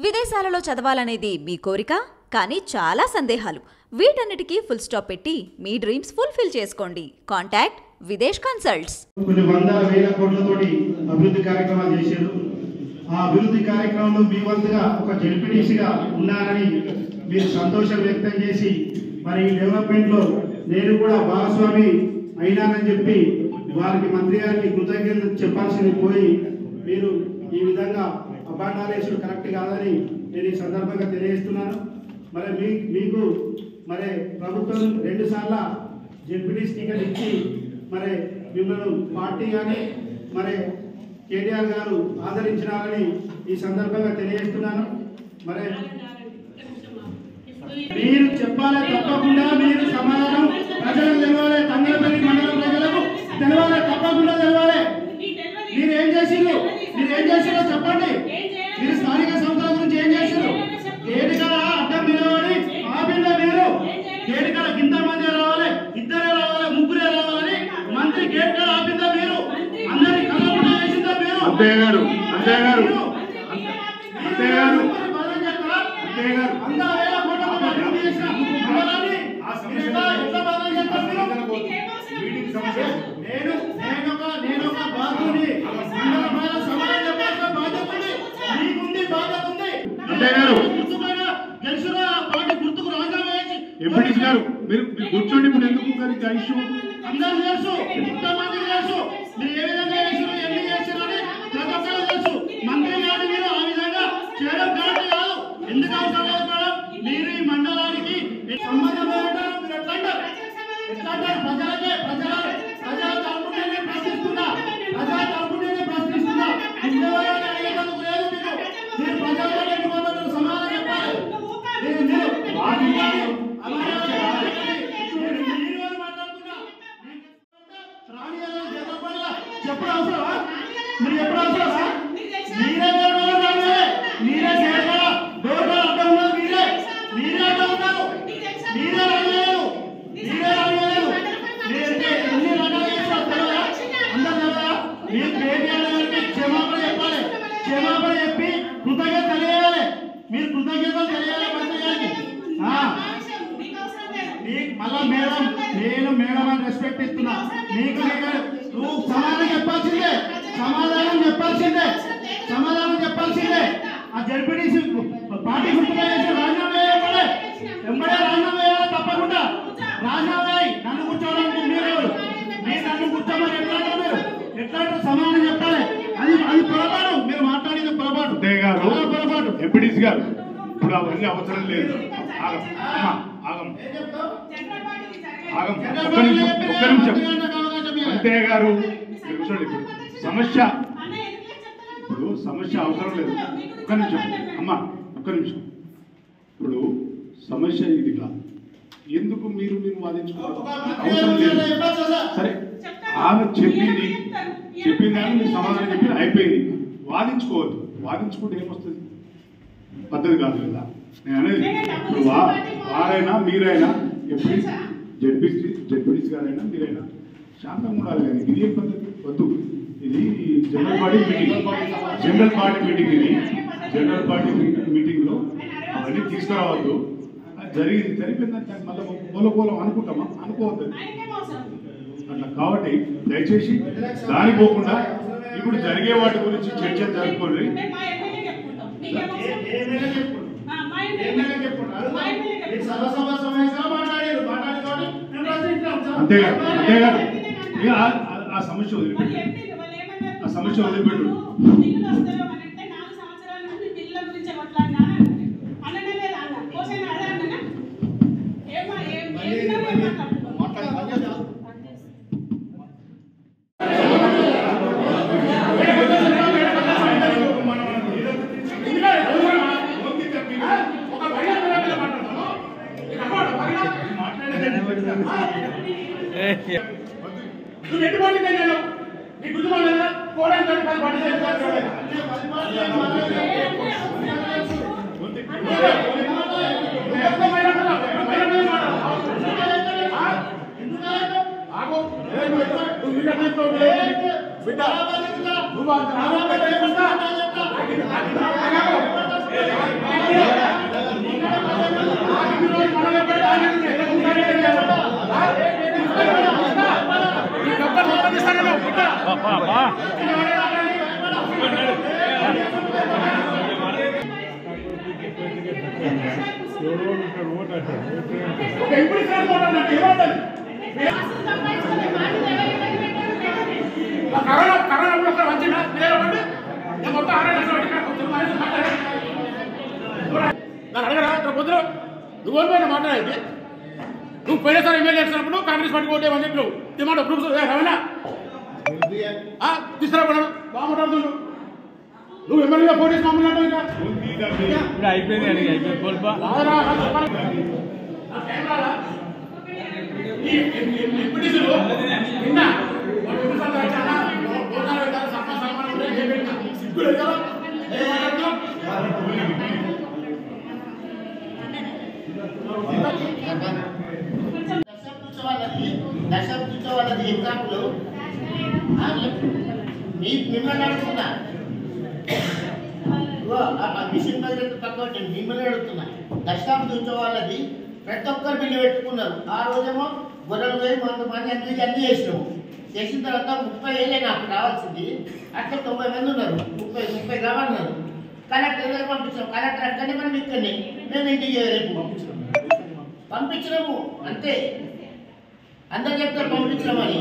విదేశాలలో చదవాలనేది మీ కోరిక, కానీ చాలా సందేహాలు. వీటన్నిటికీ ఫుల్ స్టాప్ పెట్టి మీ డ్రీమ్స్ ఫుల్ఫిల్ చేసుకోండి. Contact Videsh consults. కొన్ని వందల వేల కోట్లతోటి అభివృద్ధి కార్యక్రమాలు చేశారు. ఆ అభివృద్ధి కార్యక్రమంలో మీ వంతుగా ఒక జెడ్పీటీసీగా ఉన్నారని మీరు సంతోషం వ్యక్తం చేసి మరి ఈ డెవలప్మెంట్లో నేను కూడా భాగస్వామి అయినానని చెప్పి వారికి మంత్రి గారికి కృతజ్ఞతలు చెప్పాల్సింది పోయి మీరు ఈ విధంగా అభాండాలేసుడు కరెక్ట్ కాదని నేను ఈ సందర్భంగా తెలియజేస్తున్నాను. మరి మీకు మరి ప్రభుత్వం 2 సార్లు జెడ్పీటీసీ టికెట్ ఇచ్చి మరి మిమ్మల్ని పార్టీ కానీ మరి కేటీఆర్ గారు ఆదరించినారని ఈ సందర్భంగా తెలియజేస్తున్నాను. మరి మీరు చెప్పాలి, తప్పకుండా మీరు సమాధానం ప్రజలకు తెలవాలి, తంగలపల్లి మండలం ప్రజలకు తెలవాలి, తప్పకుండా తెలవాలి. మీరు ఏం చేసిరో చెప్పండి. మీరు స్థానిక సంస్థల గురించి ఏం చేశారు? కేటికల అడ్డం నిలబడి ఆపిల్ల మీరు కేటికల కింద మంది రావాలి, 2 రావాలి, 3 రావాలని మంత్రి కేటికల ఆపిందా మీరు? అందరి కలపడం చేసిందా మీరు? ఎంపీటీసీ గారు మీరు కూర్చోండి. ఇప్పుడు ఎందుకు ఇష్యూ అందరూ తెలుసు, ఎంతమంది తెలుసు మీరు ఏ విధంగా చేసారు, ఎన్ని చేశారు అని ప్రతి ఒక్కరు తెలుసు. మంత్రి గారు మీరు ఆ విధంగా చేయడం కరెక్ట్ కాదు. ఎందుకు అవసరం లేదు మేడం? మీరు ఈ మండలానికి సంబంధం ఏమంటారు? మీరు ఎట్లా అంటారు? ప్రజల తరపునే ప్రశ్నిస్తున్నా అడిగేందుకు లేదు. మీరు ప్రజలతో సమాధానం చెప్పాలి. ఎప్పుడు అవసరమా? మీరు ఎప్పుడు అవసరమా? మీరే డోర్ అడ్డం ఉన్నారు. మీరే అడ్డం ఉన్నారు. మీరే రాలేదు. మీరంటే ఎన్ని రకాలు చేస్తారు తెలియదా? అందరు తెలియదా? మీరు కేటీఆర్ గారికి క్షమాపణ చెప్పాలి. క్షమాపణ చెప్పి కృతజ్ఞత తెలియాలి. మీరు కృతజ్ఞతలు తెలియాలి మంత్రి గారికి. మళ్ళా నేను మేడం అని రెస్పెక్ట్ ఇస్తున్నా. నీకు నువ్వు సమాధానం చెప్పాల్సిందే. ఆ జడ్పీటీసీ పార్టీ గుర్తుగా చేసి రాజీనామా వేయాలి. వెంబడే రాజీనామా వేయాలి. తప్పకుండా రాజీనామా వేయాలి. నన్ను కూర్చోవడానికి మీరు నన్ను కూర్చోమని ఎట్లా సమాధానం చెప్పాలి. అది పొరపాటు. మీరు మాట్లాడేది పొరపాటు. ఎంపీటీసీ గారు ఇప్పుడు అవన్నీ అవసరం లేదు. ఒక్క నిమిషం అంతయ్య గారు చూడండి. ఇప్పుడు సమస్య అవసరం లేదు. ఒక్క నిమిషం ఇప్పుడు సమస్య ఇది కాదు. ఎందుకు మీరు వాదించుకోవడం అవసరం లేదు. సరే, ఆమె చెప్పింది కానీ మీరు సమాధానం చెప్పి అయిపోయింది. వాదించుకుంటే ఏమొస్తుంది? పద్ధతి కాదు కదా నేను అనేది. ఇప్పుడు వారైనా మీరైనా ఎప్పుడు జడ్పీటీసీ గారైనా మీరైనా శాంతంగా ఉండాలి. కానీ ఇది ఏం పద్ధతి? వద్దు. ఇది జనరల్ పార్టీ మీటింగ్. ఇది జనరల్ పార్టీ మీటింగ్లో అవన్నీ తీసుకురావద్దు. జరిగిపోయిందంటే మళ్ళీ మూలకోలం అనుకుంటామా? అనుకోవద్దు అట్లా. కాబట్టి దయచేసి దాని పోకుండా ఇప్పుడు జరిగే వాటి గురించి చర్చలు జరుపుకోండి. అంతేగాదు ఆ సమస్య వదిలిపెట్టు. బిడ్డ నువ్వు మాట్లాడేది నువ్వు పోయినసారి ఎమ్మెల్యే చేసినప్పుడు కాంగ్రెస్ పార్టీ ఓటే అని చెప్పి డిమాండ్ ప్రూఫ్ రమణ తీసుకురాబడు బాగా మాట్లాడుతున్నావు నువ్వు ఎమ్మెల్యేగా పోటీ దశాబ్దంతో వాళ్ళది ఎగ్జాంపుల్ మిమ్మల్ని అడుగుతున్నా మిషన్ బడ్జెట్ తక్కువ మిమ్మల్ని అడుగుతున్నా దశాబ్దంతో వాళ్ళది ప్రతి ఒక్కరు బిల్లు పెట్టుకున్నారు. ఆ రోజేమో గొర్రెలు పోయి 100 మంది అన్ని చేసినాము. చేసిన తర్వాత 30 ఏళ్ళే నాకు రావాల్సింది. అట్లా 90 మంది ఉన్నారు. 30 రావాలన్నారు. కలెక్టర్ దగ్గర పంపించాం. కలెక్టర్ అక్కడనే మనం ఇక్కడనే మేము ఇంటికి రేపు పంపించినాము అంతే. అందరు చెప్తారు పంపించమని.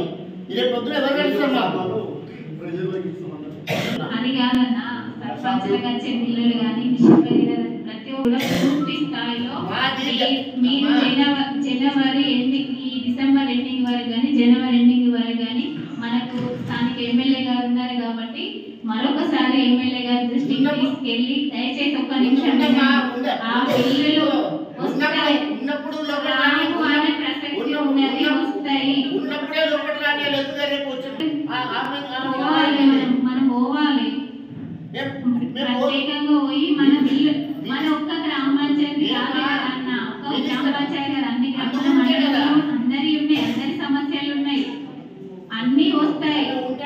రేపు పొద్దున ఎవరు కలిసినాం మాకు అని కాదన్నా సర్పంచ్లుగా వచ్చే పిల్లలు కానీ ప్రతి ఒక్కరు పూర్తి స్థాయిలో మీరు జనవరి ఎండింగ్ ఈ డిసెంబర్ ఎండింగ్ వరకు కానీ జనవరి ఎండింగ్ వరకు కానీ మనకు స్థానిక ఎమ్మెల్యే గారు ఉన్నారు కాబట్టి మరొకసారి ఎమ్మెల్యే గారి దృష్టికి తీసుకెళ్ళి దయచేసి ఒక్క నిమిషం ఆ బిల్లులు వస్తాయి ప్రసక్తి ఉన్నది వస్తాయి మనం పోవాలి ప్రత్యేకంగా పోయి మన బిల్లు మన ఒక్క గ్రామ పంచాయతీ కాదు అన్న ఒక్క గ్రామ పంచాయతీ కాదు అన్ని గ్రామాల మండలంలో అందరి ఉన్నాయి అందరి సమస్యలు ఉన్నాయి అన్ని వస్తాయి వస్తాయి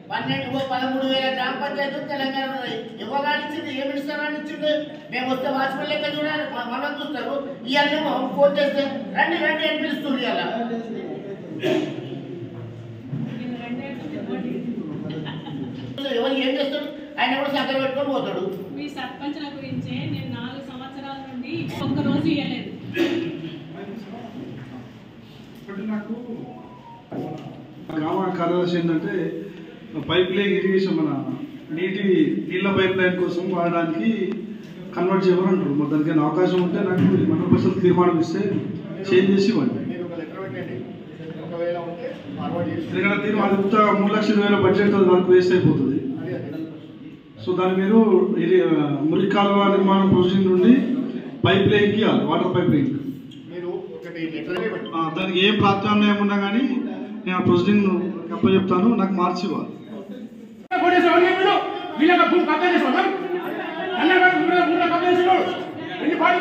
12-13,000 గ్రామ పంచాయతీలు తెలంగాణ ఉన్నాయి. ఇవ్వగానిచ్చింది ఏ మినిస్టర్ అని ఇచ్చింది. మేము వస్తే వాచ్మెన్ లెక్క చూడాలి మనం చూస్తారు. ఇవన్నీ ఫోన్ చేస్తే రండి రండి అని పిలుస్తుంది. ఇలా ఎవరు ఏం చేస్తాడు? ఆయన కూడా సంతలు పెట్టుకొని పోతాడు. మీ సర్పంచ్ల గురించే నేను 4 సంవత్సరాల నుండి ఒక్క రోజు ఇవ్వలేదు. నాకు గ్రామ కార్యదర్శి ఏంటంటే పైప్ లైన్ ఇరిగేషన్ మన నీళ్ళ పైప్ లైన్ కోసం వాడడానికి కన్వర్ట్ చేయమని మరి దానికి అవకాశం ఉంటే నాకు మండల పరిషత్ తీర్మానం ఇస్తే చేంజ్ చేసి ఇవ్వండి. ఎందుకంటే తీర్మానం 3,20,000 బడ్జెట్ దానికి వేస్ట్ అయిపోతుంది. సో దాన్ని మీరు మురికి కాలువ నిర్మాణం ప్రొసీజర్ నుండి పైప్ లైన్కి ఇవ్వాలి, వాటర్ పైప్ లైన్. దానికి ఏం ప్రాత్యామ్నాయం ఉన్నా కానీ నేను ఆ ప్రొసీడింగ్ అప్పచెప్తాను, నాకు మార్చి ఇవ్వాలి. ఎన్ని పార్టీ